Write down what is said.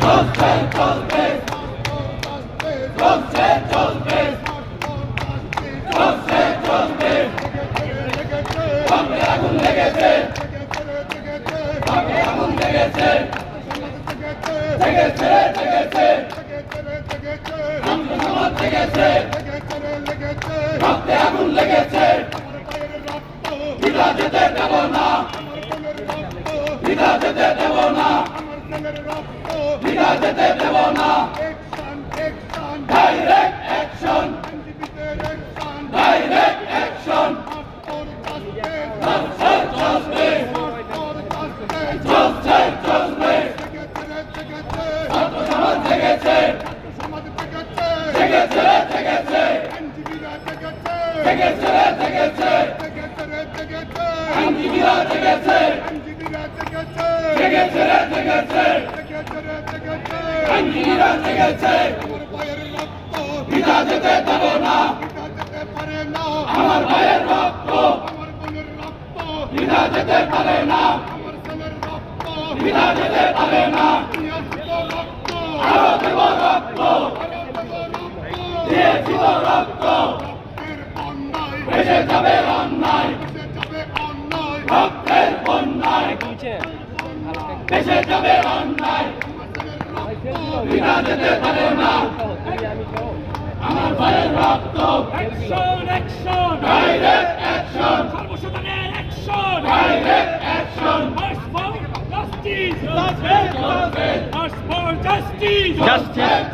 চলছে চলবে চলছে চলবে চলছে চলবে বাংলা আগুন লেগেছে বাংলা আগুন লেগেছে লেগেছে লেগেছে বাংলা সমাজ লেগেছে বাংলা আগুন লেগেছে বিনা যেতে দেব না বিনা যেতে দেব না বিনা যেতে দেব না ডাইরেক্ট অ্যাকশন ডাইরেক্ট অ্যাকশন চলছে চলবে চলছে চলবে ছাত্র সমাজ জেগেছে জেগেছে জেগেছে জেগেছে জেগেছে আইনজীবীরা জেগেছে জেগেছে জেগেছে আইনজীবীরা জেগেছে বিনা যেতে দেব না আমার ভাইয়ের রক্ত বিনা যেতে পারে না বিনা যেতে পারে না আরো দেব রক্ত দিয়েছি তো রক্ত ভেসে যাবে অন্যায় রক্তের বন্যায় ভেসে যাবে অন্যায় বিনা যেতে পারে না আমার ভাইয়ের রক্ত অ্যাকশন অ্যাকশন ডাইরেক্ট অ্যাকশন সর্বসাধারণের action direct action March for justice চলবে চলবে মার্চ ফর জাস্টিস জাস্টিস